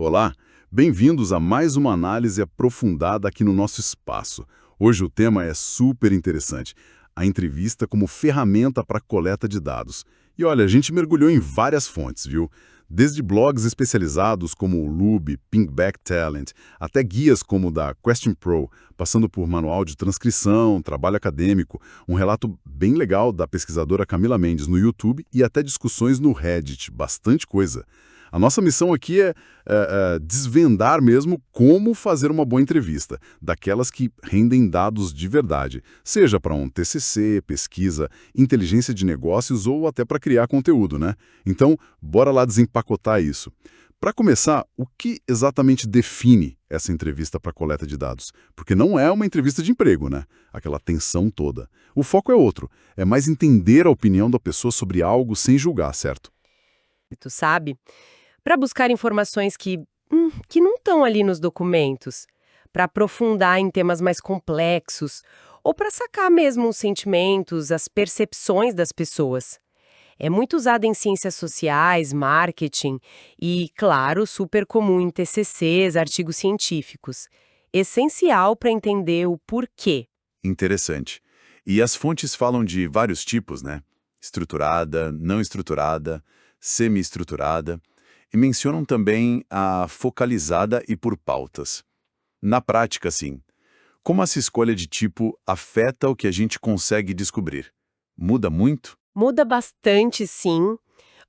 Olá, bem-vindos a mais uma análise aprofundada aqui no nosso espaço. Hoje o tema é super interessante, a entrevista como ferramenta para coleta de dados. E olha, a gente mergulhou em várias fontes, viu? Desde blogs especializados como o Lube, Pingback Talent, até guias como o da Question Pro, passando por manual de transcrição, trabalho acadêmico, um relato bem legal da pesquisadora Camila Mendes no YouTube e até discussões no Reddit, bastante coisa. A nossa missão aqui é desvendar mesmo como fazer uma boa entrevista, daquelas que rendem dados de verdade, seja para um TCC, pesquisa, inteligência de negócios ou até para criar conteúdo, né? Então, bora lá desempacotar isso. Para começar, o que exatamente define essa entrevista para coleta de dados? Porque não é uma entrevista de emprego, né? Aquela tensão toda. O foco é outro, é mais entender a opinião da pessoa sobre algo sem julgar, certo? Tu sabe? Para buscar informações que não estão ali nos documentos, para aprofundar em temas mais complexos, ou para sacar mesmo os sentimentos, as percepções das pessoas. É muito usado em ciências sociais, marketing e, claro, super comum em TCCs, artigos científicos. Essencial para entender o porquê. Interessante. E as fontes falam de vários tipos, né? Estruturada, não estruturada, semi-estruturada, e mencionam também a focalizada e por pautas. Na prática, sim, como essa escolha de tipo afeta o que a gente consegue descobrir? Muda muito? Muda bastante, sim.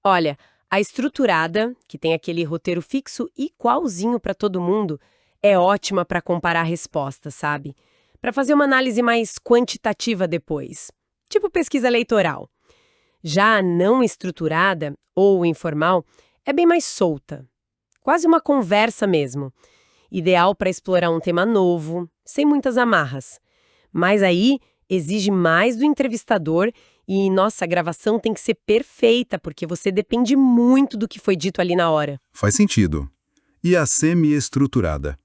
Olha, a estruturada, que tem aquele roteiro fixo igualzinho para todo mundo, é ótima para comparar respostas, sabe? Para fazer uma análise mais quantitativa depois, tipo pesquisa eleitoral. Já a não estruturada, ou informal, é bem mais solta. Quase uma conversa mesmo. Ideal para explorar um tema novo, sem muitas amarras. Mas aí exige mais do entrevistador e, nossa, a gravação tem que ser perfeita, porque você depende muito do que foi dito ali na hora. Faz sentido. E a semi-estruturada?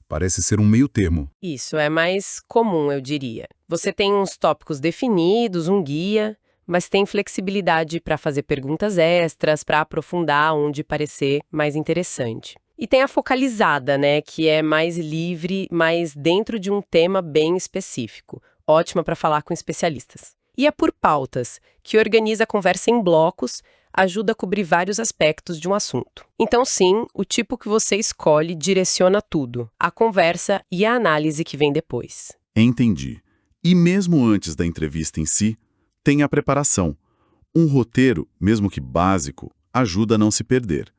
Parece ser um meio termo. Isso é mais comum, eu diria. Você tem uns tópicos definidos, um guia, mas tem flexibilidade para fazer perguntas extras, para aprofundar onde parecer mais interessante. E tem a focalizada, né, que é mais livre, mas dentro de um tema bem específico. Ótima para falar com especialistas. E a por pautas, que organiza a conversa em blocos, ajuda a cobrir vários aspectos de um assunto. Então, sim, o tipo que você escolhe direciona tudo, a conversa e a análise que vem depois. Entendi. E mesmo antes da entrevista em si, tem a preparação. Um roteiro, mesmo que básico, ajuda a não se perder.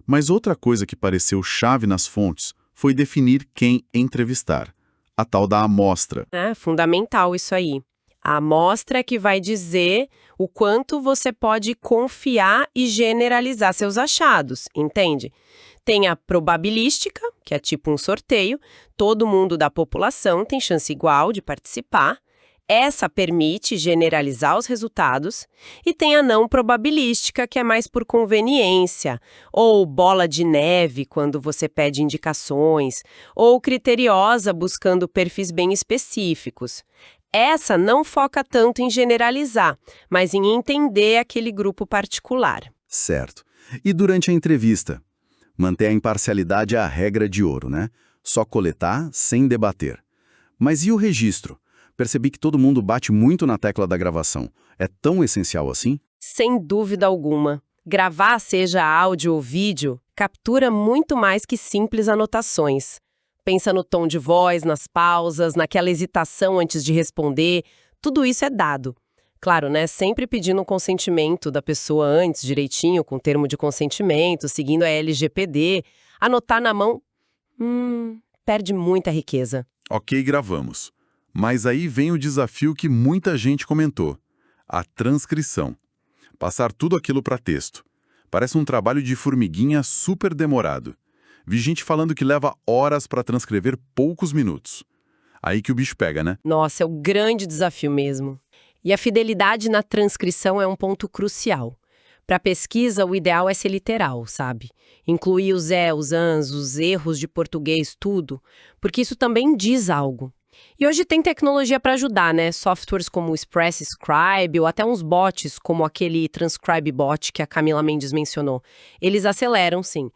Mas outra coisa que pareceu chave nas fontes foi definir quem entrevistar. A tal da amostra. É fundamental isso aí. A amostra é que vai dizer o quanto você pode confiar e generalizar seus achados, entende? Tem a probabilística, que é tipo um sorteio, todo mundo da população tem chance igual de participar. Essa permite generalizar os resultados, e tem a não probabilística, que é mais por conveniência, ou bola de neve, quando você pede indicações, ou criteriosa, buscando perfis bem específicos. Essa não foca tanto em generalizar, mas em entender aquele grupo particular. Certo. E durante a entrevista? Manter a imparcialidade é a regra de ouro, né? Só coletar sem debater. Mas e o registro? Percebi que todo mundo bate muito na tecla da gravação. É tão essencial assim? Sem dúvida alguma. Gravar, seja áudio ou vídeo, captura muito mais que simples anotações. Pensa no tom de voz, nas pausas, naquela hesitação antes de responder. Tudo isso é dado. Claro, né? Sempre pedindo o consentimento da pessoa antes, direitinho, com termo de consentimento, seguindo a LGPD. Anotar na mão, perde muita riqueza. Ok, gravamos. Mas aí vem o desafio que muita gente comentou. A transcrição. Passar tudo aquilo para texto. Parece um trabalho de formiguinha super demorado. Vi gente falando que leva horas para transcrever poucos minutos. Aí que o bicho pega, né? Nossa, é o grande desafio mesmo. E a fidelidade na transcrição é um ponto crucial. Para pesquisa, o ideal é ser literal, sabe? Incluir os os ans, os erros de português, tudo, porque isso também diz algo. E hoje tem tecnologia para ajudar, né? Softwares como o Express Scribe ou até uns bots como aquele Transcribe Bot que a Camila Mendes mencionou. Eles aceleram, sim.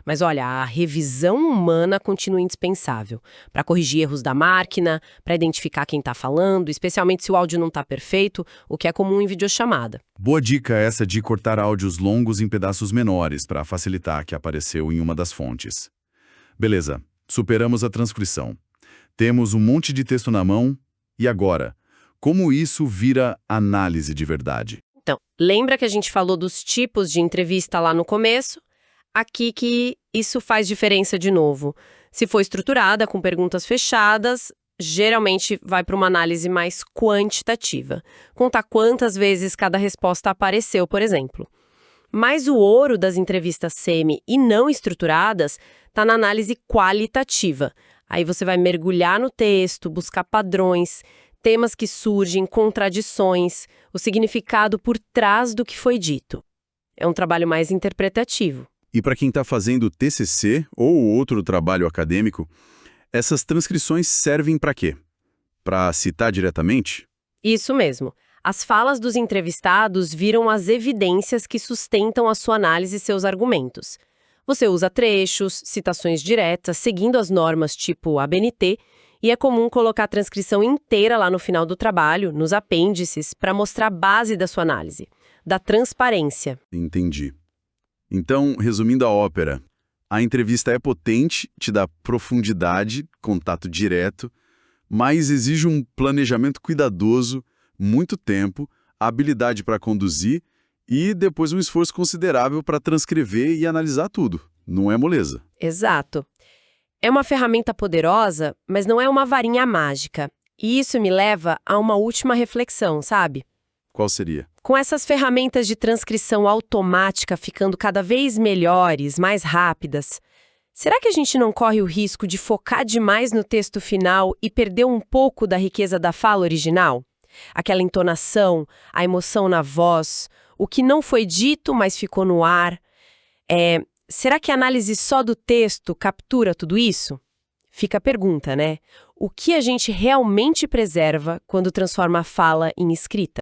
Mas olha, a revisão humana continua indispensável para corrigir erros da máquina, para identificar quem está falando, especialmente se o áudio não está perfeito, o que é comum em videochamada. Boa dica essa de cortar áudios longos em pedaços menores para facilitar que apareceu em uma das fontes. Beleza, superamos a transcrição. Temos um monte de texto na mão, e agora? Como isso vira análise de verdade? Então, lembra que a gente falou dos tipos de entrevista lá no começo? Aqui que isso faz diferença de novo. Se for estruturada, com perguntas fechadas, geralmente vai para uma análise mais quantitativa. Contar quantas vezes cada resposta apareceu, por exemplo. Mas o ouro das entrevistas semi e não estruturadas está na análise qualitativa. Aí você vai mergulhar no texto, buscar padrões, temas que surgem, contradições, o significado por trás do que foi dito. É um trabalho mais interpretativo. E para quem está fazendo TCC ou outro trabalho acadêmico, essas transcrições servem para quê? Para citar diretamente? Isso mesmo. As falas dos entrevistados viram as evidências que sustentam a sua análise e seus argumentos. Você usa trechos, citações diretas, seguindo as normas tipo ABNT, e é comum colocar a transcrição inteira lá no final do trabalho, nos apêndices, para mostrar a base da sua análise, da transparência. Entendi. Então, resumindo a ópera, a entrevista é potente, te dá profundidade, contato direto, mas exige um planejamento cuidadoso, muito tempo, habilidade para conduzir e depois um esforço considerável para transcrever e analisar tudo. Não é moleza. Exato. É uma ferramenta poderosa, mas não é uma varinha mágica. E isso me leva a uma última reflexão, sabe? Qual seria? Com essas ferramentas de transcrição automática ficando cada vez melhores, mais rápidas, será que a gente não corre o risco de focar demais no texto final e perder um pouco da riqueza da fala original? Aquela entonação, a emoção na voz, o que não foi dito, mas ficou no ar. Será que a análise só do texto captura tudo isso? Fica a pergunta, né? O que a gente realmente preserva quando transforma a fala em escrita?